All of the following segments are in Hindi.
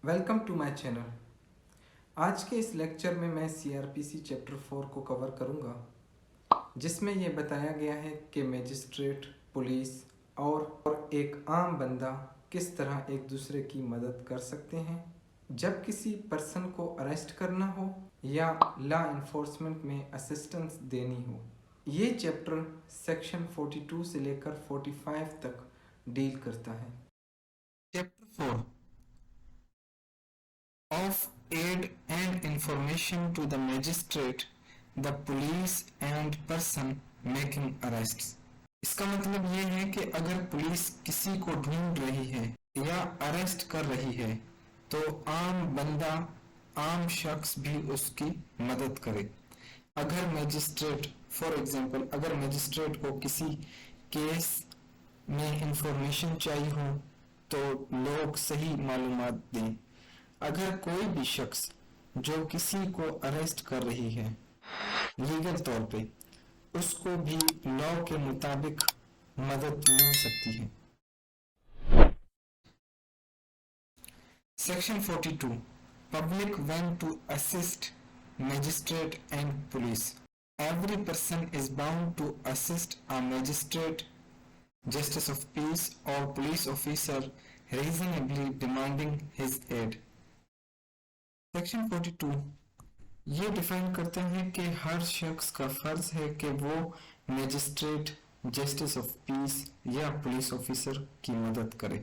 Welcome to my channel. आज के इस लेक्चर में मैं सीआरपीसी चैप्टर 4 को कवर करूंगा, जिसमें यह बताया गया है कि मजिस्ट्रेट, पुलिस और एक आम बंदा किस तरह एक दूसरे की मदद कर सकते हैं जब किसी पर्सन को अरेस्ट करना हो या लॉ इन्फोर्समेंट में असिस्टेंस देनी हो। ये चैप्टर सेक्शन 42 से लेकर 45 तक डील करता है। Chapter 4 of aid and information to the magistrate, the police and person making arrests। इसका मतलब ये है कि अगर पुलिस किसी को ढूंढ रही है या अरेस्ट कर रही है तो आम बंदा, आम शख्स भी उसकी मदद करे। अगर मजिस्ट्रेट, फॉर एग्जांपल, अगर मजिस्ट्रेट को किसी केस में इंफॉर्मेशन चाहिए हो तो लोग सही मालूमात दें। अगर कोई भी शख्स जो किसी को अरेस्ट कर रही है लीगल तौर पे, उसको भी लॉ के मुताबिक मदद मिल सकती है। Section 42 public when to assist magistrate and police. Every person is bound to assist a magistrate, justice of peace or police officer reasonably demanding his aid। Section 42 ये डिफाइन करते हैं कि हर शख्स का फर्ज है कि वो मैजिस्ट्रेट, जस्टिस ऑफ पीस या पुलिस ऑफिसर की मदद करे।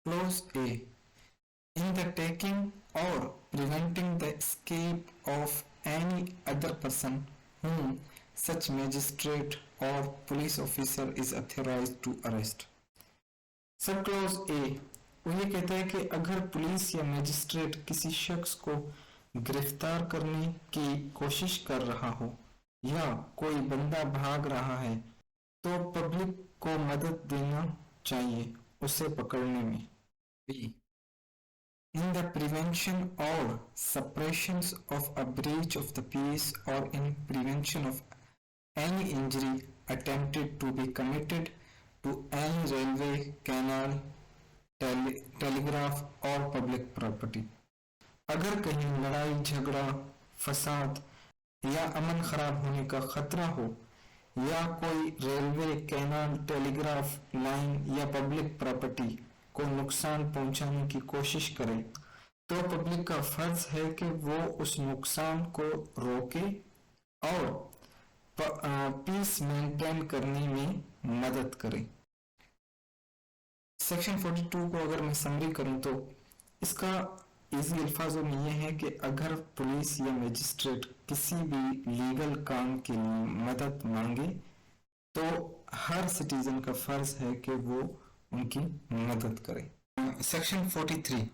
Clause A, in the taking or preventing the escape of any other person whom such magistrate or police officer is authorized to arrest। सब क्लोज ए वो ये कहता है कि अगर पुलिस या मजिस्ट्रेट किसी शख्स को गिरफ्तार करने की कोशिश कर रहा हो या कोई बंदा भाग रहा है तो पब्लिक को मदद देना चाहिए उसे पकड़ने में। B, in the prevention or suppression of a breach of the peace or in prevention of any injury attempted to be committed to any railway, canal, telegraph और पब्लिक प्रॉपर्टी। अगर कहीं लड़ाई झगड़ा, फसाद या अमन खराब होने का खतरा हो या कोई रेलवे, कैनाल, टेलीग्राफ लाइन या पब्लिक प्रॉपर्टी को नुकसान पहुंचाने की कोशिश करे तो पब्लिक का फर्ज है कि वो उस नुकसान को रोके और पीस मेंटेन करने में मदद करे। सेक्शन 42 को अगर मैं समरी करूं तो इसका इजी अल्फाजों में यह है कि अगर पुलिस या मजिस्ट्रेट किसी भी लीगल काम के लिए मदद मांगे तो हर सिटीजन का फर्ज है कि वो उनकी मदद करे। Section 43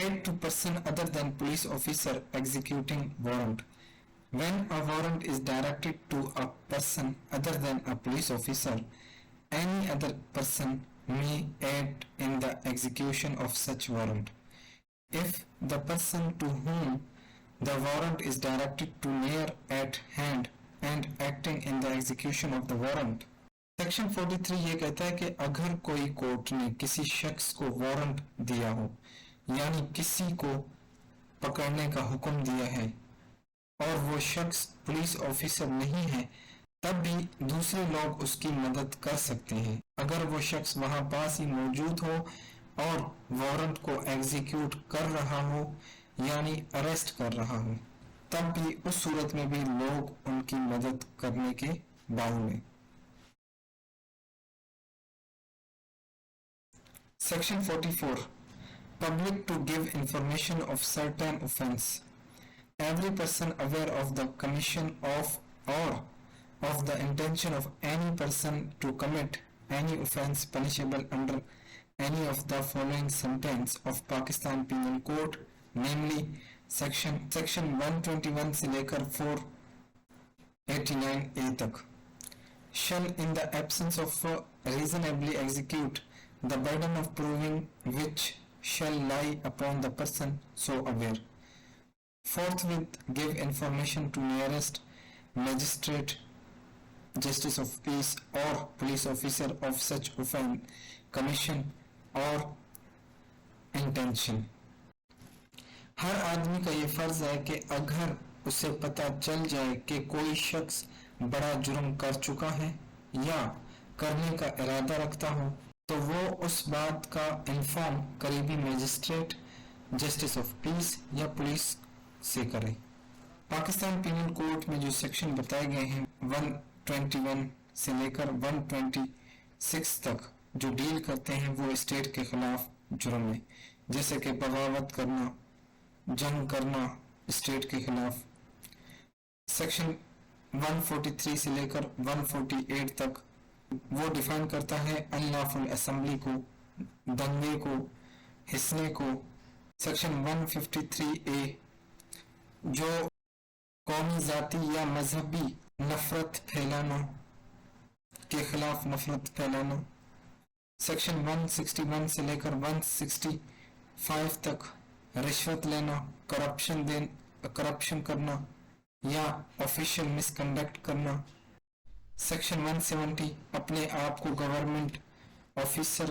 aid to person other than police officer executing warrant। when a warrant is directed to a person other than a police officer, any other person may aid in the execution of such warrant if the person to whom the warrant is directed to near at hand and acting in the execution of the warrant। Section 43 ये कहता है कि अगर कोई कोर्ट ने किसी शख्स को वारंट दिया हो यानी किसी को पकड़ने का हुक्म दिया है और वो शख्स पुलिस ऑफिसर नहीं है तब भी दूसरे लोग उसकी मदद कर सकते हैं। अगर वो शख्स वहां पास ही मौजूद हो और वारंट को एग्जीक्यूट कर रहा हो यानी अरेस्ट कर रहा हो तब भी उस सूरत में भी लोग उनकी मदद करने के बावजूद में। Section 44 Public to give information of certain offence। Every person aware of the commission of or of the intention of any person to commit any offence punishable under any of the following sentence of Pakistan Penal Code, namely section 121 से लेकर 489A तक, shall in the absence of reasonably execute the burden of proving which shall lie upon the person so aware, forthwith give information to nearest magistrate, justice of peace or police officer of such offence commission or intention. हर आदमी का ये फर्ज है कि अगर उसे पता चल जाए कि कोई शख्स बड़ा जुर्म कर चुका है या करने का इरादा रखता हो तो वो उस बात का इन्फॉर्म करीबी मजिस्ट्रेट, जस्टिस ऑफ पीस या पुलिस से करे। पाकिस्तान पीनल कोड में जो सेक्शन बताए गए हैं 121 से लेकर 126 तक जो डील करते हैं वो स्टेट के खिलाफ जुर्म में, जैसे कि बगावत करना, जंग करना स्टेट के खिलाफ। सेक्शन 143 से लेकर 148 तक वो डिफाइन करता है अनलॉफुल असेंबली को, दंगे को, हिस्से को। सेक्शन 153A जो कौमी, जाति या मजहबी नफरत फैलाना के खिलाफ नफरत फैलाना। सेक्शन 161 से लेकर 165 तक रिश्वत लेना, करप्शन करना या ऑफिशियल मिसकंडक्ट करना। सेक्शन 170 अपने आप को गवर्नमेंट ऑफिसर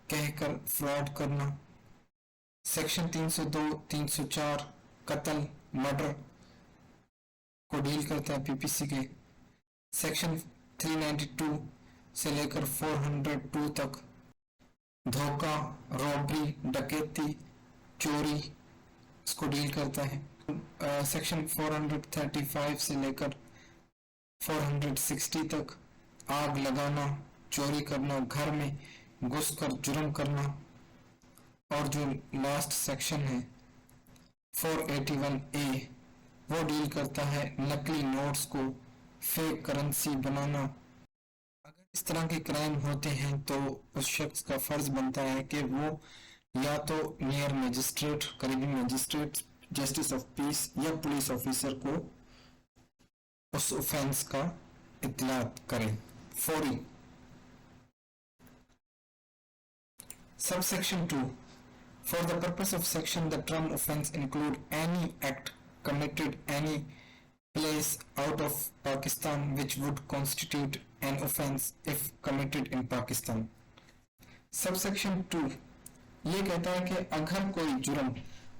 कहकर फ्रॉड करना। सेक्शन 302, 304 कत्ल, मर्डर को डील करता है पीपीसी के। सेक्शन 392 से लेकर 402 तक धोखा, रॉबरी, डकैती, चोरी इसको डील करता है। सेक्शन 435 से लेकर 460 तक आग लगाना, चोरी करना, घर में घुसकर जुर्म करना। और जो लास्ट सेक्शन है 481A वो डील करता है नकली नोट्स को फेक करेंसी बनाना। अगर इस तरह के क्राइम होते हैं तो उस शख्स का फर्ज बनता है कि वो या तो नियर मजिस्ट्रेट, करीबी मजिस्ट्रेट, जस्टिस ऑफ पीस या पुलिस ऑफिसर को उस ऑफेंस का इत्तलात करें फौरी। Subsection 2. For the purpose of section, the term offence include any act committed any place out of Pakistan which would constitute an offence if committed in Pakistan. Subsection 2 ये कहता है कि अगर कोई जुर्म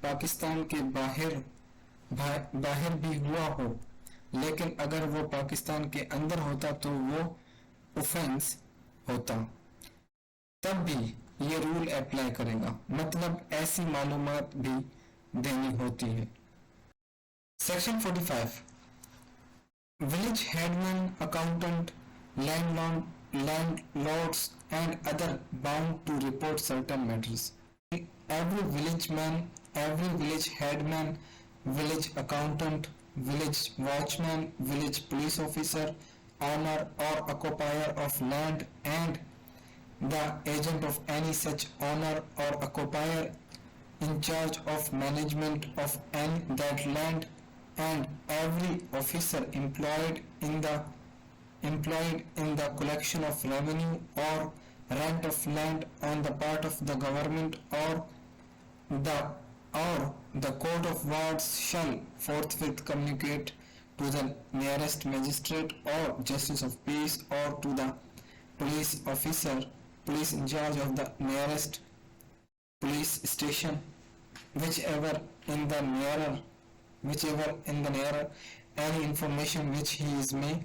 पाकिस्तान के बाहर भी हुआ हो लेकिन अगर वो पाकिस्तान के अंदर होता तो वो ऑफेंस होता, तब भी ये रूल अप्लाई करेगा, मतलब ऐसी मालूमात भी देनी होती है। Section 45 village headman, accountant, landlords and other bound to report certain matters. Every village man, every village headman, village accountant, village watchman, village police officer, owner or occupier of land and the agent of any such owner or occupier in charge of management of that land and every officer employed in the collection of revenue or rent of land on the part of the government or the court of wards shall forthwith communicate to the nearest magistrate or justice of peace or to the police officer, police in charge of the nearest police station, whichever in the nearer any information which he is may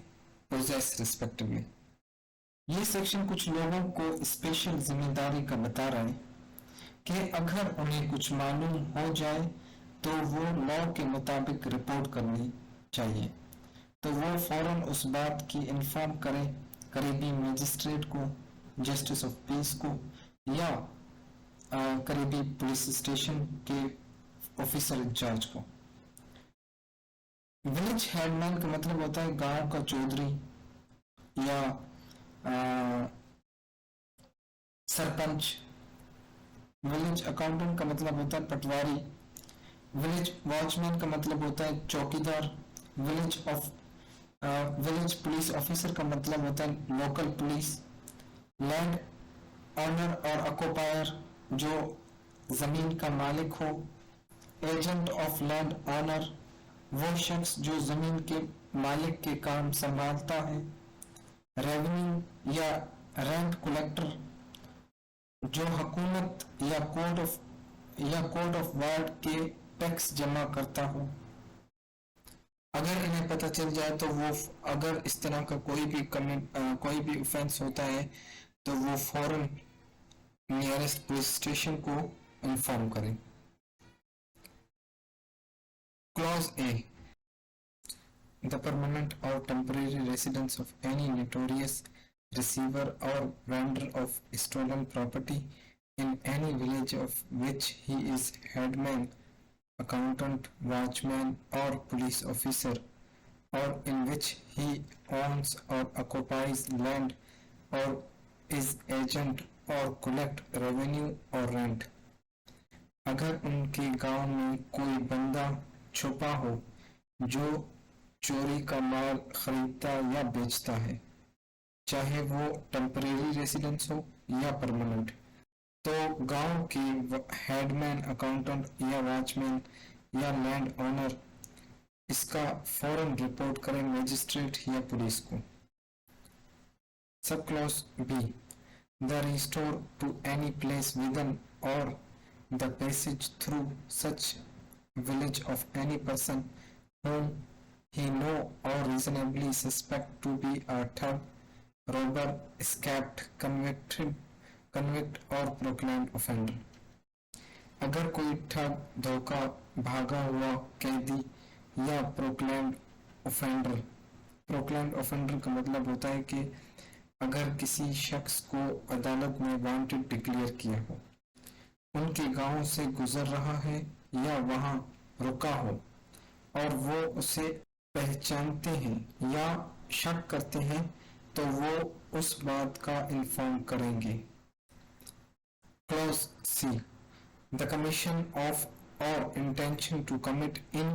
possess respectively. ये सेक्शन कुछ लोगों को स्पेशल जिम्मेदारी का बता रहा है कि अगर उन्हें कुछ मालूम हो जाए तो वो लॉ के मुताबिक रिपोर्ट करनी चाहिए, तो वो फौरन उस बात की इन्फॉर्म करें करीबी मजिस्ट्रेट को, जस्टिस ऑफ पीस को या करीबी पुलिस स्टेशन के ऑफिसर इंचार्ज को। विलेज हेडमैन का मतलब होता है गांव का चौधरी या सरपंच। विलेज अकाउंटेंट का मतलब होता है पटवारी। विलेज वॉचमैन का मतलब होता है चौकीदार। विलेज पुलिस ऑफिसर का मतलब होता है लोकल पुलिस। लैंड ऑनर और ऑक्यूपायर जो जमीन का मालिक हो। एजेंट ऑफ लैंड ऑनर वो शख्स जो जमीन के मालिक के काम संभालता है। रेवेन्यू या रेंट कलेक्टर जो हुकूमत या कोर्ट ऑफ या कोर्ट ऑफ वार्ड के टैक्स जमा करता हो। अगर इन्हें पता चल जाए तो वो अगर इस तरह का कोई भी ऑफेंस होता है तो वो फौरन नियरेस्ट पुलिस स्टेशन को इन्फॉर्म करें। Clause A, the permanent or temporary residence of any notorious receiver or vendor of stolen property in any village of which he is headman, accountant, watchman, or police officer, or in which he owns or occupies land or is agent or collect revenue or rent। अगर उनके गांव में कोई बंदा छुपा हो जो चोरी का माल खरीदता या बेचता है, चाहे वो टेम्परेरी रेसिडेंस हो या परमानेंट, तो गांव के हेडमैन, अकाउंटेंट या वॉचमैन या लैंड ओनर इसका फौरन रिपोर्ट करें मजिस्ट्रेट या पुलिस को। Sub clause B, the restore to any place within or the passage through such village of any person whom he know or reasonably suspect to be a thug, robber, escaped, convict or proclaimed offender। अगर कोई ठग, धोखा, भागा हुआ कैदी या प्रोक्लेम्ड ऑफेंडर का मतलब होता है कि अगर किसी शख्स को अदालत ने वांटेड डिक्लेयर किया हो, उनके गांव से गुजर रहा है या वहां रुका हो और वो उसे पहचानते हैं या शक करते हैं तो वो उस बात का इन्फॉर्म करेंगे। Clause C, the commission of or intention to commit in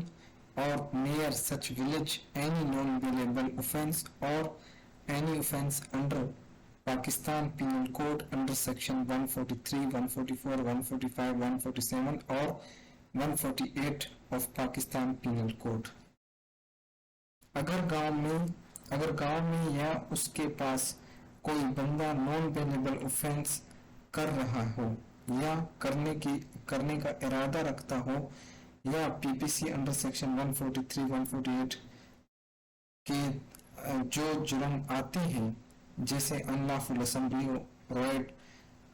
or near such village any non bailable offence or any offence under Pakistan Penal Code under section 143, 144, 145, 147 और 148 of Pakistan Penal Code। अगर गांव में या उसके पास कोई बंदा नॉन बेलेबल ऑफेंस कर रहा हो या करने का इरादा रखता हो या पीपीसी अंडर सेक्शन 143, 148 के जो जुर्म आते हैं जैसे अनलॉफुल असेंबली राइट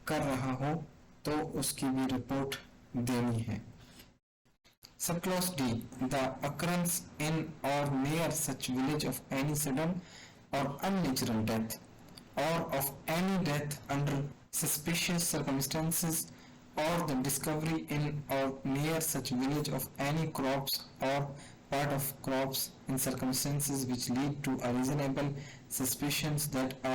कर रहा हो तो उसकी भी रिपोर्ट देनी है। Sub clause D, the occurrence in or near such village of any sudden or unnatural death or of any death under suspicious circumstances or the discovery in or near such village of any crops or part of crops in circumstances which lead to a reasonable suspicions that a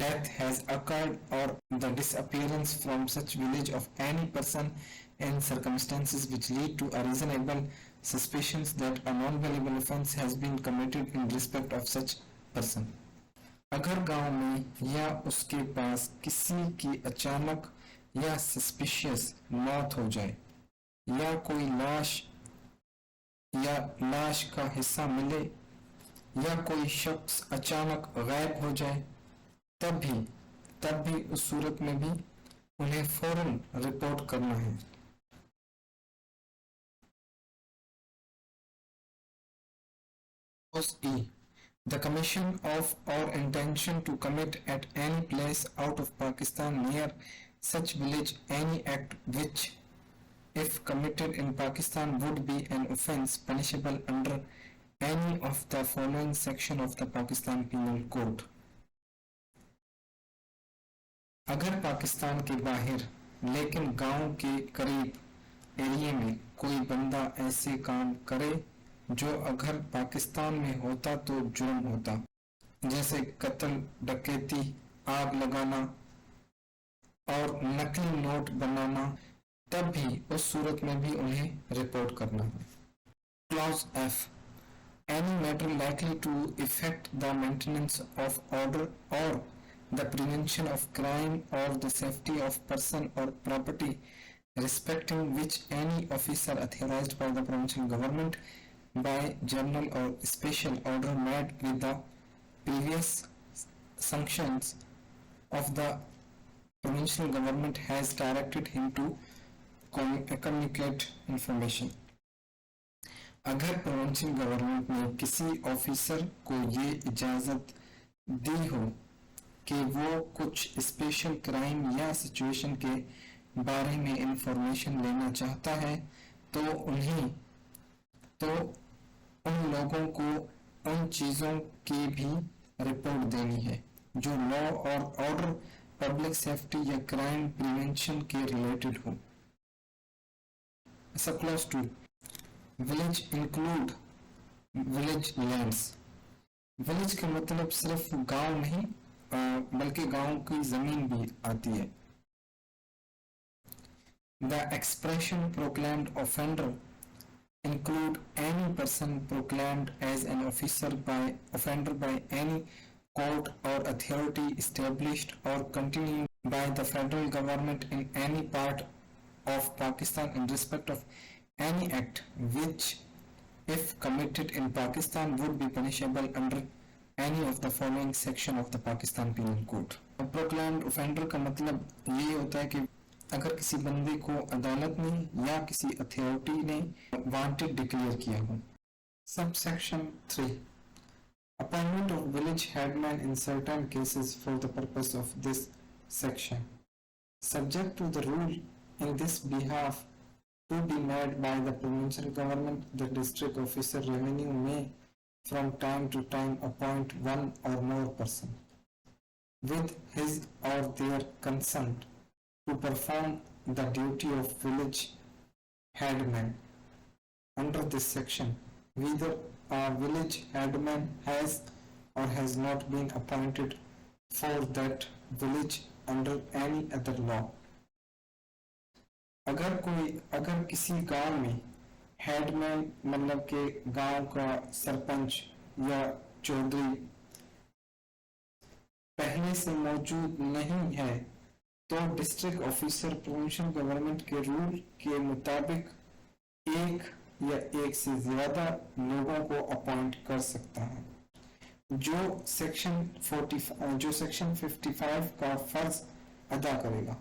death has occurred or the disappearance from such village of any person in circumstances which lead to a reasonable suspicions that a non-bailable offence has been committed in respect of such person। अगर गांव में या उसके पास किसी की अचानक या सस्पिशियस मौत हो जाए या कोई लाश का हिस्सा मिले या कोई शख्स अचानक गायब हो जाए, तब भी उस सूरत में भी उन्हें फौरन रिपोर्ट करना है। E, the commission of or intention to commit at any place out of Pakistan near such village any act which if committed in Pakistan would be an offence punishable under any of the following section of the Pakistan Penal Code। अगर पाकिस्तान के बाहर लेकिन गांव के करीब एरिया में कोई बंदा ऐसे काम करे जो अगर पाकिस्तान में होता तो जुर्म होता, जैसे कत्ल, डकैती, आग लगाना और नकली नोट बनाना, तब भी उस सूरत में भी उन्हें रिपोर्ट करना है। Clause F, any matter likely to affect the maintenance of order or the prevention of crime or the safety of person or property respecting which any officer authorized by the provincial government by general or special order made with the previous sanctions of the provincial government has directed him to communicate information. अगर प्रोविंशियल गवर्नमेंट ने किसी ऑफिसर को ये इजाज़त दी हो कि वो कुछ स्पेशल क्राइम या सिचुएशन के बारे में इंफॉर्मेशन लेना चाहता है, तो उन लोगों को उन चीज़ों की भी रिपोर्ट देनी है जो लॉ और ऑर्डर, पब्लिक सेफ्टी या क्राइम प्रिवेंशन के रिलेटेड हो। Sub clause 2, village include village lands. Village का मतलब सिर्फ गांव नहीं बल्कि गांव की जमीन भी आती है। The expression proclaimed offender include any person proclaimed as an offender by any court or authority established or continued by the federal government in any part of Pakistan in respect of any act which, if committed in Pakistan, would be punishable under any of the following section of the Pakistan Penal Code। Proclaimed offender का मतलब ये होता है कि अगर किसी बंदे को अदालत ने या किसी अथॉरिटी ने वांटेड डिक्लेयर किया हो। Subsection 3, appointment of village headman in certain cases for the purpose of this section, subject to the rule in this behalf to be made by the provincial government, the district officer revenue may from time to time appoint one or more person with his or their consent to perform the duty of village headman under this section, whether a village headman has or has not been appointed for that village under any other law। अगर किसी गांव में हेडमैन मतलब के गांव का सरपंच या चौधरी पहले से मौजूद नहीं है, तो डिस्ट्रिक्ट ऑफिसर प्रोविंशियल गवर्नमेंट के रूल के मुताबिक एक या एक से ज्यादा लोगों को अपॉइंट कर सकता है जो सेक्शन 55 का फर्ज अदा करेगा।